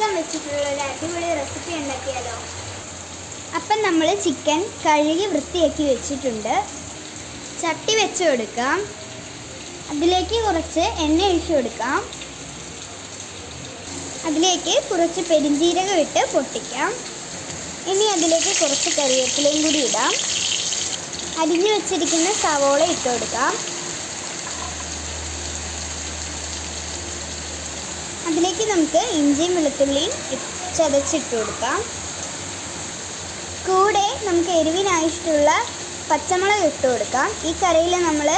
Chicken വെച്ചിട്ടുള്ള ഒരു അടിപൊളി റെസിപ്പി ഉണ്ടാക്കിയാലോ? അപ്പം നമ്മൾ ചിക്കൻ കഴുകി വൃത്തിയാക്കി വെച്ചിട്ടുണ്ട്. ചട്ടി വെച്ച് കൊടുക്കാം. അതിലേക്ക് കുറച്ച് എണ്ണ ഒഴിച്ചു കൊടുക്കാം. അതിലേക്ക് കുറച്ച് പെരിഞ്ജീരകം ഇട്ട് പൊട്ടിക്കാം. ഇനി അതിലേക്ക് കുറച്ച് കറിവേപ്പിലയും കൂടി ഇടാം. അരിഞ്ഞു വെച്ചിരിക്കുന്ന സവോള ഇട്ട് കൊടുക്കാം. അതിലേക്ക് നമുക്ക് ഇഞ്ചിയും വെളുത്തുള്ളിയും ചതച്ചിട്ട് കൊടുക്കാം. കൂടെ നമുക്ക് എരിവിനായിട്ടുള്ള പച്ചമുളക് ഇട്ട് കൊടുക്കാം. ഈ കറിയിൽ നമ്മൾ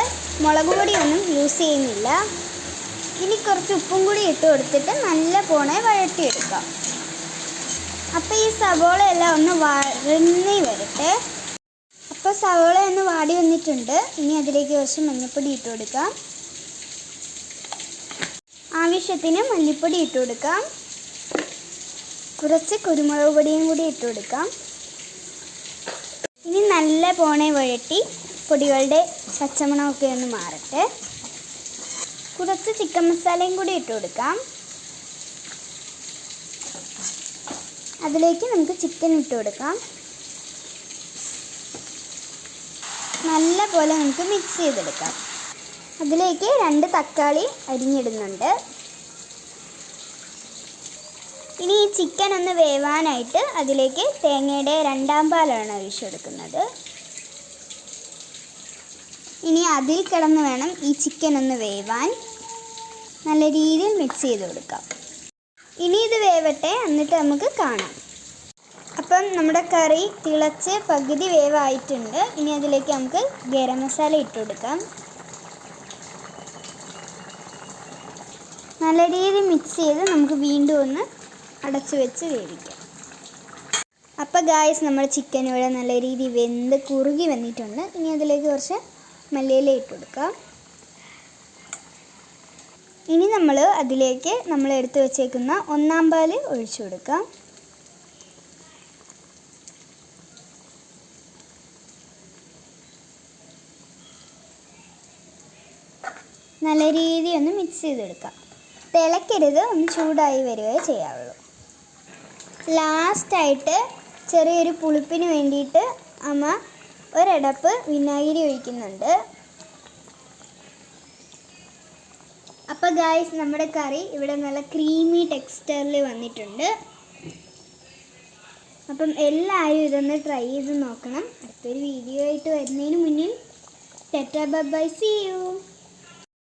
മുളക് പൊടിയൊന്നും യൂസ് ചെയ്യുന്നില്ല. ഇനി കുറച്ച് ഉപ്പും കൂടി ഇട്ട് കൊടുത്തിട്ട് നല്ല പോലെ വഴറ്റിയെടുക്കാം. അപ്പോൾ ഈ സവോള എല്ലാം ഒന്ന് വഴന്നി വരട്ടെ. അപ്പോൾ സവോള ഒന്ന് വാടി വന്നിട്ടുണ്ട്. ഇനി അതിലേക്ക് കുറച്ച് മഞ്ഞൾപ്പൊടി ഇട്ട് കൊടുക്കാം. ആവശ്യത്തിന് മല്ലിപ്പൊടി ഇട്ട് കൊടുക്കാം. കുറച്ച് കുരുമുളക് പൊടിയും കൂടി ഇട്ട് കൊടുക്കാം. ഇനി നല്ല പോലെ വഴറ്റി പൊടികളുടെ പച്ചമണമൊക്കെ ഒന്ന് മാറട്ടെ. കുറച്ച് ചിക്കൻ മസാലയും കൂടി ഇട്ട് കൊടുക്കാം. അതിലേക്ക് നമുക്ക് ചിക്കൻ ഇട്ട് കൊടുക്കാം. നല്ല പോലെ നമുക്ക് മിക്സ് ചെയ്തെടുക്കാം. അതിലേക്ക് 2 തക്കാളി അരിഞ്ഞിടുന്നുണ്ട്. ഇനി ഈ ചിക്കൻ ഒന്ന് വേവാനായിട്ട് അതിലേക്ക് തേങ്ങയുടെ 2ാം പാലാണ് ഒഴിച്ചെടുക്കുന്നത്. ഇനി അതിൽ കിടന്ന് വേണം ഈ ചിക്കൻ ഒന്ന് വേവാൻ. നല്ല രീതിയിൽ മിക്സ് ചെയ്ത് കൊടുക്കാം. ഇനി ഇത് വേവട്ടെ, എന്നിട്ട് നമുക്ക് കാണാം. അപ്പം നമ്മുടെ കറി തിളച്ച് പകുതി വേവായിട്ടുണ്ട്. ഇനി അതിലേക്ക് നമുക്ക് ഗരം മസാല ഇട്ട് കൊടുക്കാം. നല്ല രീതിയിൽ മിക്സ് ചെയ്ത് നമുക്ക് വീണ്ടും ഒന്ന് അടച്ചു വെച്ച് വേവിക്കാം. അപ്പോൾ ഗായ്സ്, നമ്മുടെ ചിക്കൻ ഇവിടെ നല്ല രീതിയിൽ വെന്ത് കുറുകി വന്നിട്ടുണ്ട്. ഇനി അതിലേക്ക് കുറച്ച് മല്ലിയില ഇട്ട് കൊടുക്കാം. ഇനി അതിലേക്ക് നമ്മൾ എടുത്തു വെച്ചേക്കുന്ന 1ാം പാൽ ഒഴിച്ചു കൊടുക്കാം. നല്ല രീതിയിൽ ഒന്ന് മിക്സ് ചെയ്തെടുക്കാം. തിളക്കരുത്, ഒന്ന് ചൂടായി വരികയേ ചെയ്യാവുള്ളൂ. ലാസ്റ്റായിട്ട് ചെറിയൊരു പുളിപ്പിന് വേണ്ടിയിട്ട് അമ്മ ഒരടപ്പ് വിനാഗിരി ഒഴിക്കുന്നുണ്ട്. അപ്പോൾ ഗായ്സ്, നമ്മുടെ കറി ഇവിടെ നല്ല ക്രീമി ടെക്സ്ചറിൽ വന്നിട്ടുണ്ട്. അപ്പം എല്ലാവരും ഇതൊന്ന് ട്രൈ ചെയ്ത് നോക്കണം. അടുത്തൊരു വീഡിയോ ആയിട്ട് വരുന്നതിന് മുന്നിൽ tata bye bye, see U.